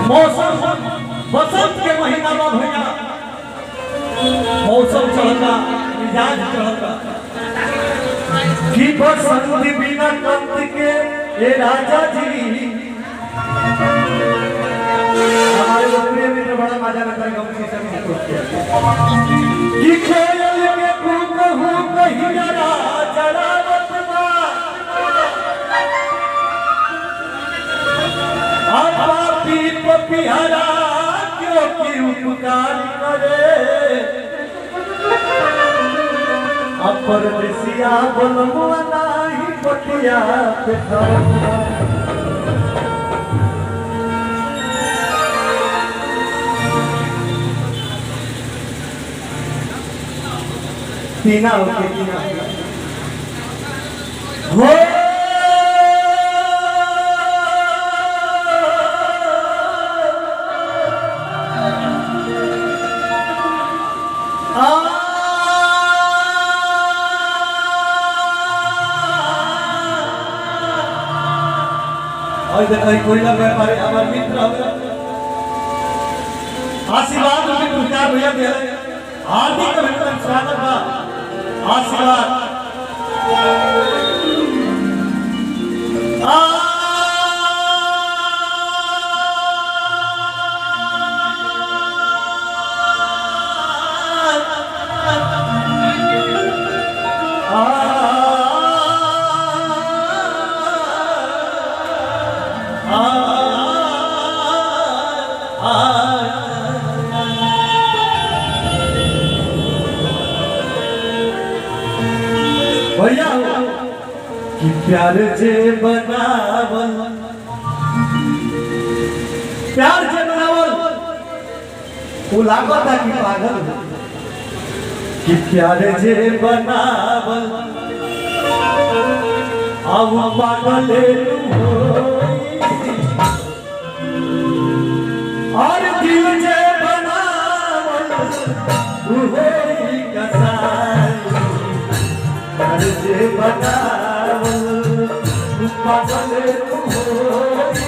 मौसम बसंत के महीना में भैया मौसम चढ़ता मिजाज चढ़ता कि बसंत बिना कंत के ये राजा जी हमारे प्रिय मित्र बड़ा मजा लेता है गमती से कि खेल के खूब हो कहीं राजा रावत पापी पपिहरा क्यों की उपकार करे अपरदेसिया बोलमुआ नाही पटिया पे तीना होके तीना हो कोई ना व्यापारी हमारे मित्र आशीर्वाद मित्र क्या भैया दे हार्दिक अभिनंदन स्वागत बा आशीर्वाद भैया कि प्यार जे बनावल वो लागता कि पागल कि प्यार जे बनावल अब पागल और दिल जे बनावल होई कसाई जे बनावल पागल होई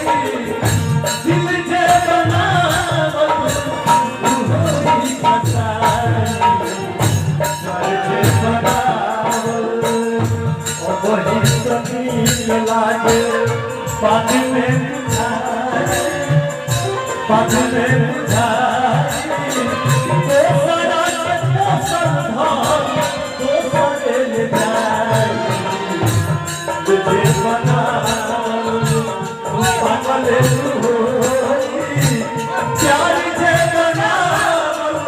दिल जे बनावल होई कसाई जे बनावल ओ वही तमील लागे पानी में बुझाए पानी में बुझाए तो सदा के मौसम धार तो सदे ले जाए तुझे बनावल पागल होई प्यार जे बनावल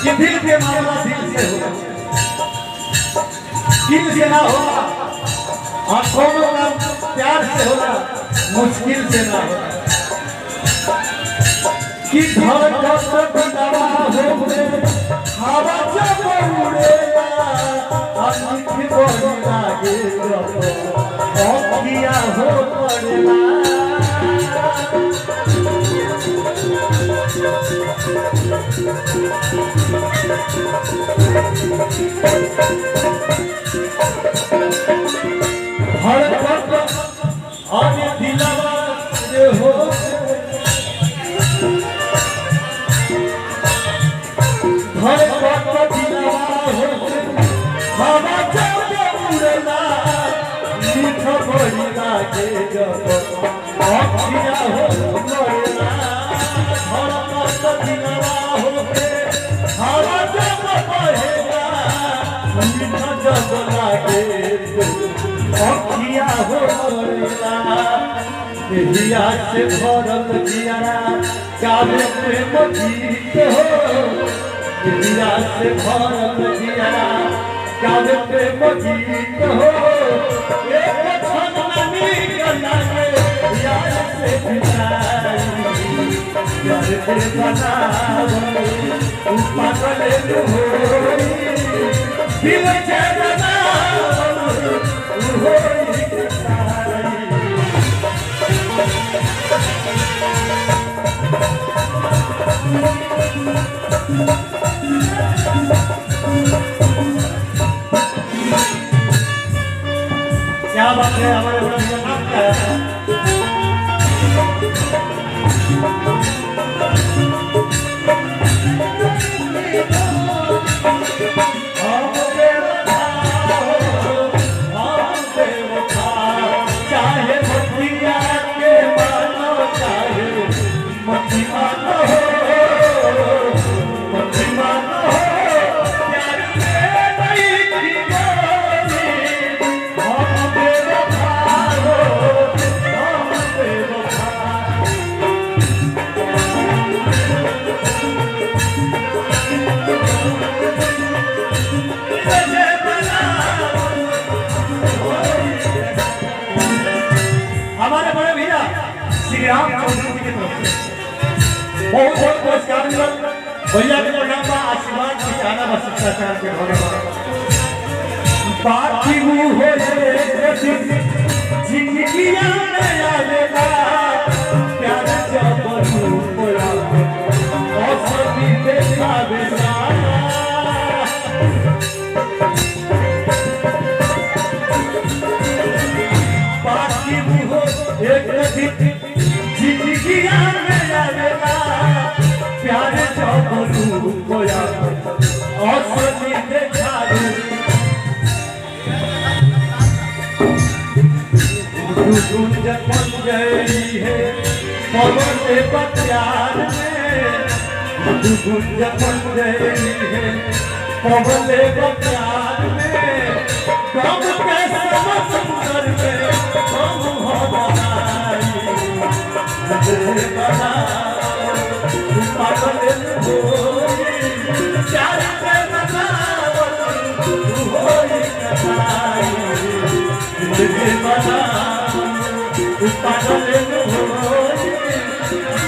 ये दिल के मामला दिल से होगा, दिल से ना होगा, आंखों का प्यार से होगा, मुश्किल से ना होगा। कि धड़कन दवा होगे, हवा जब उड़ेगा, अंत बोल लागेगा, औखिया हो पड़ेगा। धड़कन और दिलवा जे हो अखिया हो मोरेला देहिया से भरल जियारा गावे प्रेम गीत हो देहिया से भरल जियारा गावे प्रेम गीत हो एक क्षण में निकला के यार से बिताई यार से बनावल पागल हो दिल से बनावल हो क्या बात है हमारे बड़ा नाम क्या है चाहे मटिया के मानो चाहे मटी मानो मटी मानो प्यार में नहीं खिलोनी हम बेवफा हो हम बेवफा हमारे बड़े भैया श्री राम चौधरी जी की तरफ से बहुत बहुत पुरस्कार मिला भैया के नाम पर आशीर्वाद खिंचाना बस शिष्टाचार के भोले बाकी वो हो जिंदगी में आवेगा प्यार जब होया और सभी देखा बेसा एक जिंदगी में आवेगा प्यार जब होया और सभी देखा गुंज बन गई है पवन से प्यार में गुंज बन गई है पवन से प्यार में कब के समुद्र में कब हो बनाई बना पागल हो प्यार से बनावल होई कसाई जिंदगी बना पागल हो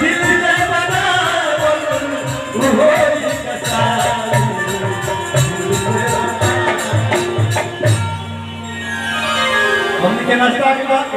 दिल से बनावल होई कसाई हमने के नाश्ता के बाद